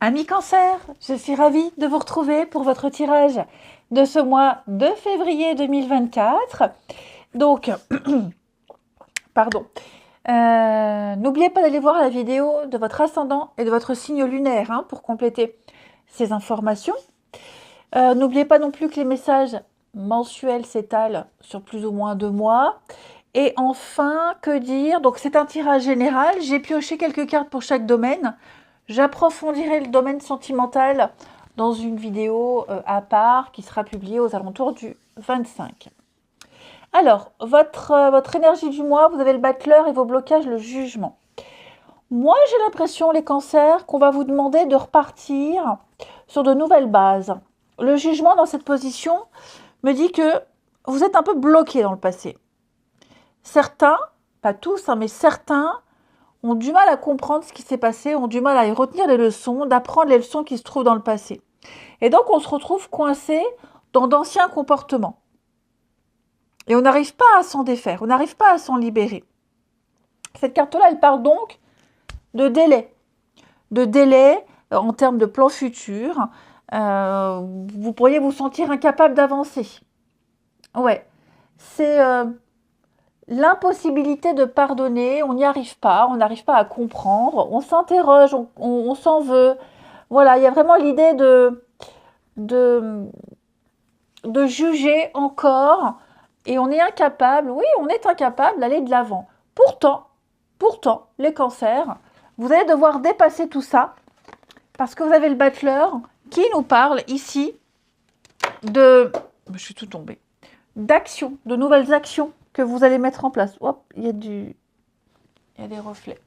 Amis Cancer, je suis ravie de vous retrouver pour votre tirage de ce mois de février 2024. Donc, pardon, n'oubliez pas d'aller voir la vidéo de votre ascendant et de votre signe lunaire pour compléter ces informations. N'oubliez pas non plus que les messages mensuels s'étalent sur plus ou moins 2 mois. Et enfin, que dire? Donc c'est un tirage général, j'ai pioché quelques cartes pour chaque domaine. J'approfondirai le domaine sentimental dans une vidéo à part qui sera publiée aux alentours du 25. Alors, votre énergie du mois, vous avez le battleur et vos blocages, le jugement. Moi, j'ai l'impression, les cancers, qu'on va vous demander de repartir sur de nouvelles bases. Le jugement dans cette position me dit que vous êtes un peu bloqué dans le passé. Certains, pas tous, mais certains, ont du mal à comprendre ce qui s'est passé, ont du mal à y retenir les leçons, d'apprendre les leçons qui se trouvent dans le passé. Et donc, on se retrouve coincé dans d'anciens comportements. Et on n'arrive pas à s'en défaire, on n'arrive pas à s'en libérer. Cette carte-là, elle parle donc de délai. De délai en termes de plan futur. Vous pourriez vous sentir incapable d'avancer. Ouais, c'est l'impossibilité de pardonner, on n'y arrive pas, on n'arrive pas à comprendre, on s'interroge, on s'en veut. Voilà, il y a vraiment l'idée de juger encore et on est incapable, oui, on est incapable d'aller de l'avant. Pourtant, les cancers, vous allez devoir dépasser tout ça parce que vous avez le battleur qui nous parle ici je suis tout tombée, d'actions, de nouvelles actions que vous allez mettre en place. Hop, il y a des reflets.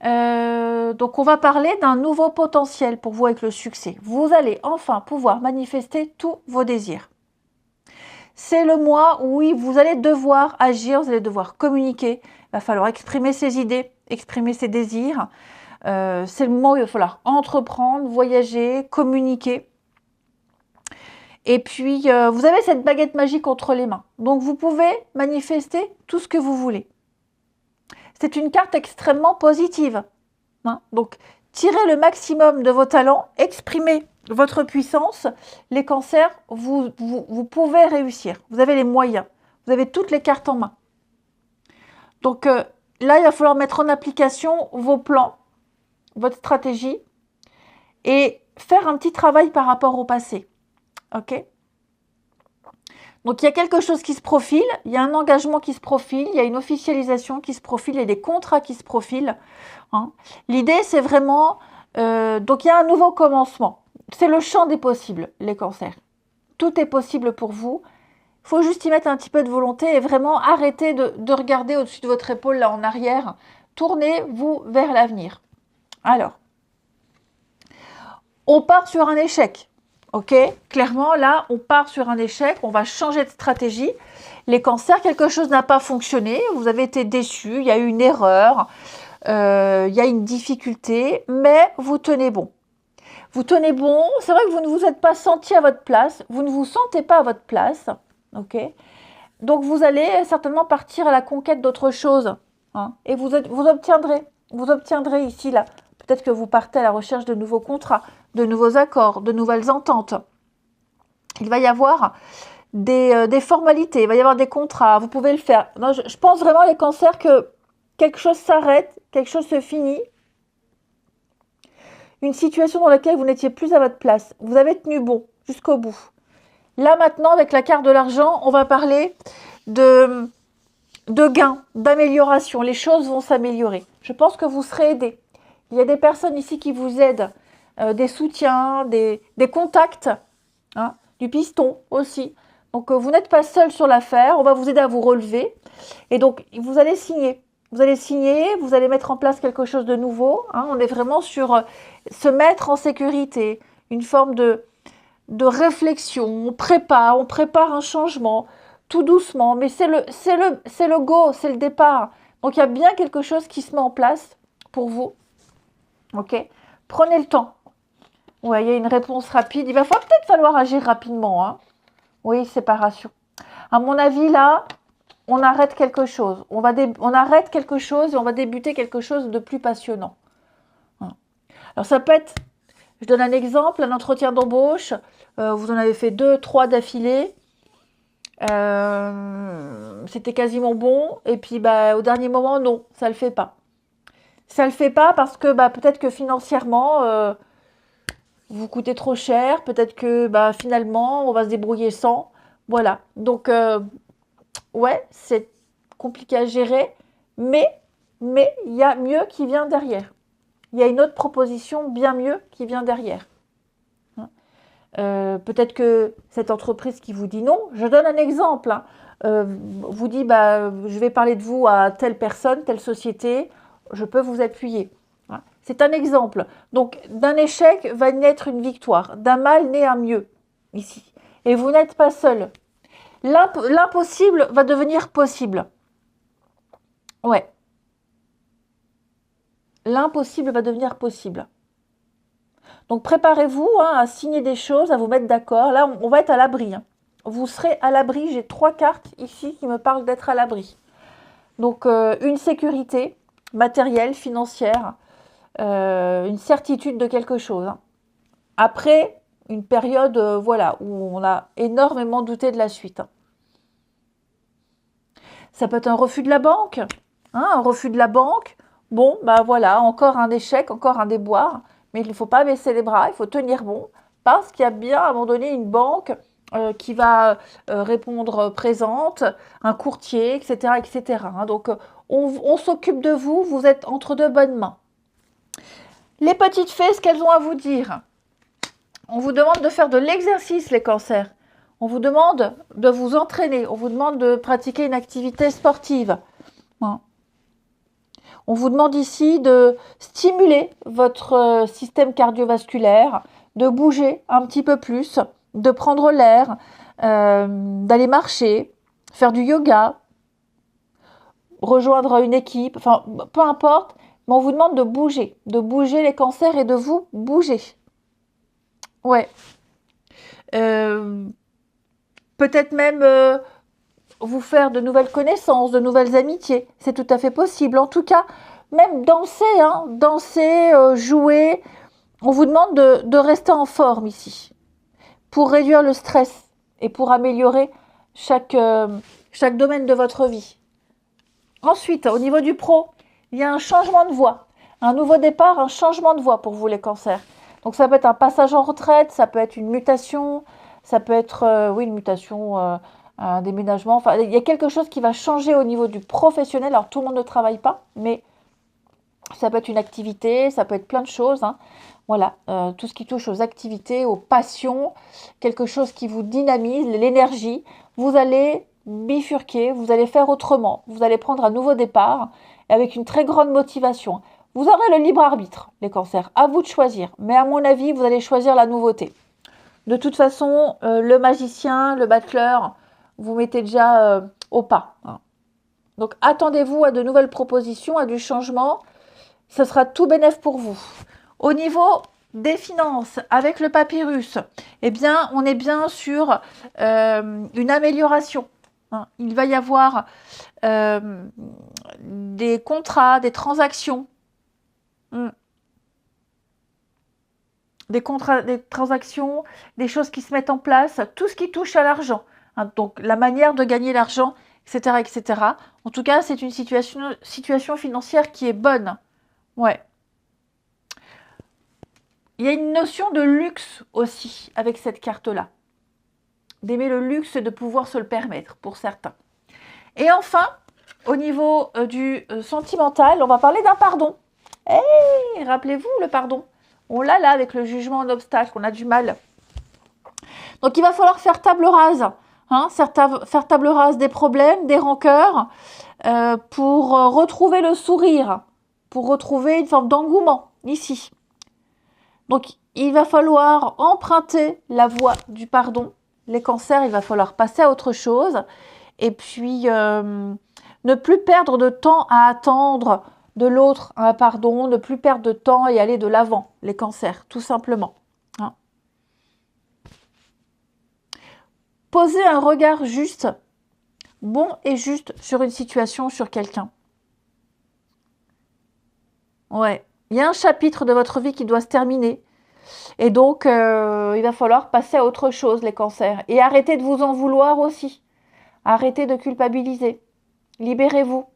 Donc, on va parler d'un nouveau potentiel pour vous avec le succès. Vous allez enfin pouvoir manifester tous vos désirs. C'est le mois où oui, vous allez devoir agir, vous allez devoir communiquer. Il va falloir exprimer ses idées, exprimer ses désirs. C'est le moment où il va falloir entreprendre, voyager, communiquer. Et puis, vous avez cette baguette magique entre les mains. Donc, vous pouvez manifester tout ce que vous voulez. C'est une carte extrêmement positive. Donc, tirez le maximum de vos talents, exprimez votre puissance. Les cancers, vous pouvez réussir. Vous avez les moyens. Vous avez toutes les cartes en main. Donc, là, il va falloir mettre en application vos plans, votre stratégie et faire un petit travail par rapport au passé. Ok? Donc, il y a quelque chose qui se profile, il y a un engagement qui se profile, il y a une officialisation qui se profile, il y a des contrats qui se profilent. L'idée, c'est vraiment... donc, il y a un nouveau commencement. C'est le champ des possibles, les cancers. Tout est possible pour vous. Il faut juste y mettre un petit peu de volonté et vraiment arrêter de regarder au-dessus de votre épaule, là en arrière. Tournez-vous vers l'avenir. Alors, on part sur un échec. Ok, clairement, là, on part sur un échec, on va changer de stratégie. Les cancers, quelque chose n'a pas fonctionné, vous avez été déçus, il y a eu une erreur, il y a une difficulté, mais vous tenez bon. Vous tenez bon, c'est vrai que vous ne vous êtes pas senti à votre place, vous ne vous sentez pas à votre place, ok. Donc, vous allez certainement partir à la conquête d'autre chose, et vous obtiendrez ici, là. Peut-être que vous partez à la recherche de nouveaux contrats, de nouveaux accords, de nouvelles ententes. Il va y avoir des formalités, il va y avoir des contrats, vous pouvez le faire. Non, je pense vraiment, les cancers, que quelque chose s'arrête, quelque chose se finit. Une situation dans laquelle vous n'étiez plus à votre place. Vous avez tenu bon jusqu'au bout. Là, maintenant, avec la carte de l'argent, on va parler de gains, d'amélioration. Les choses vont s'améliorer. Je pense que vous serez aidés. Il y a des personnes ici qui vous aident, des soutiens, des contacts, du piston aussi. Donc, vous n'êtes pas seul sur l'affaire, on va vous aider à vous relever. Et donc, vous allez signer. Vous allez signer, vous allez mettre en place quelque chose de nouveau. On est vraiment sur se mettre en sécurité, une forme de réflexion. On prépare un changement, tout doucement. Mais c'est le go, c'est le départ. Donc, il y a bien quelque chose qui se met en place pour vous. Ok, prenez le temps. Ouais, il y a une réponse rapide. Il va peut-être falloir agir rapidement. Oui, séparation. À mon avis, là, on arrête quelque chose. On arrête quelque chose et on va débuter quelque chose de plus passionnant. Alors, ça peut être Je donne un exemple, un entretien d'embauche, vous en avez fait 2, 3 d'affilée, c'était quasiment bon, et puis bah, au dernier moment, non, ça le fait pas. Ça le fait pas parce que bah, peut-être que financièrement, vous coûtez trop cher, peut-être que bah, finalement, on va se débrouiller sans. Voilà, donc ouais, c'est compliqué à gérer, mais il y a mieux qui vient derrière. Il y a une autre proposition bien mieux qui vient derrière. Peut-être que cette entreprise qui vous dit non, je donne un exemple, hein, vous dit bah, je vais parler de vous à telle personne, telle société, je peux vous appuyer. Voilà. C'est un exemple. Donc d'un échec va naître une victoire, d'un mal naît un mieux ici. Et vous n'êtes pas seul. L'impossible va devenir possible. Ouais. L'impossible va devenir possible. Donc préparez-vous hein, à signer des choses, à vous mettre d'accord. Là, on va être à l'abri. Hein. Vous serez à l'abri. J'ai 3 cartes ici qui me parlent d'être à l'abri. Donc une sécurité matérielle, financière, une certitude de quelque chose. Hein. Après une période voilà, où on a énormément douté de la suite. Hein. Ça peut être un refus de la banque. Hein, un refus de la banque. Bon, bah voilà, encore un échec, encore un déboire. Mais il ne faut pas baisser les bras, il faut tenir bon. Parce qu'il y a bien à un moment donné une banque qui va répondre présente, un courtier, etc. etc. Hein. Donc on s'occupe de vous, vous êtes entre de bonnes mains. Les petites fées, ce qu'elles ont à vous dire. On vous demande de faire de l'exercice, les cancers. On vous demande de vous entraîner. On vous demande de pratiquer une activité sportive. Hein. On vous demande ici de stimuler votre système cardiovasculaire, de bouger un petit peu plus, de prendre l'air, d'aller marcher, faire du yoga, rejoindre une équipe, enfin peu importe, mais on vous demande de bouger les cancers et de vous bouger. Ouais. Peut-être même vous faire de nouvelles connaissances, de nouvelles amitiés. C'est tout à fait possible. En tout cas, même danser, hein, danser, jouer. On vous demande de rester en forme ici pour réduire le stress et pour améliorer chaque domaine de votre vie. Ensuite, au niveau du pro, il y a un changement de voie. Un nouveau départ, un changement de voie pour vous les cancers. Donc ça peut être un passage en retraite, ça peut être une mutation, ça peut être une mutation, un déménagement. Enfin, il y a quelque chose qui va changer au niveau du professionnel. Alors tout le monde ne travaille pas, mais ça peut être une activité, ça peut être plein de choses. Hein. Voilà, tout ce qui touche aux activités, aux passions, quelque chose qui vous dynamise, l'énergie. Vous allez bifurquer, vous allez faire autrement, vous allez prendre un nouveau départ avec une très grande motivation. Vous aurez le libre arbitre, les cancers, à vous de choisir. Mais à mon avis, vous allez choisir la nouveauté. De toute façon, le magicien, le battleur, vous mettez déjà au pas. Hein. Donc attendez-vous à de nouvelles propositions, à du changement. Ce sera tout bénef pour vous. Au niveau des finances, avec le papyrus, eh bien, on est bien sur une amélioration. Hein. Il va y avoir des contrats, des transactions. Des transactions, des choses qui se mettent en place, tout ce qui touche à l'argent. Hein, donc la manière de gagner l'argent, etc., etc. En tout cas, c'est une situation financière qui est bonne. Ouais. Il y a une notion de luxe aussi avec cette carte-là. D'aimer le luxe et de pouvoir se le permettre pour certains. Et enfin, au niveau du sentimental, on va parler d'un pardon. Hey, rappelez-vous le pardon. On l'a là avec le jugement en obstacle, on a du mal. Donc il va falloir faire table rase. Hein, faire table rase des problèmes, des rancœurs, pour retrouver le sourire, pour retrouver une forme d'engouement ici. Donc il va falloir emprunter la voie du pardon. Les cancers, il va falloir passer à autre chose. Et puis ne plus perdre de temps à attendre de l'autre un pardon, ne plus perdre de temps et aller de l'avant, les cancers, tout simplement. Hein. Poser un regard juste, bon et juste sur une situation, sur quelqu'un. Ouais, il y a un chapitre de votre vie qui doit se terminer. Et donc, il va falloir passer à autre chose, les cancers. Et arrêtez de vous en vouloir aussi. Arrêtez de culpabiliser. Libérez-vous.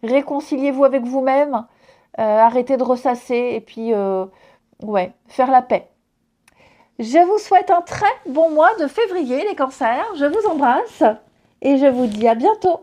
Réconciliez-vous avec vous-même. Arrêtez de ressasser. Et puis, ouais, faire la paix. Je vous souhaite un très bon mois de février, les cancers. Je vous embrasse. Et je vous dis à bientôt.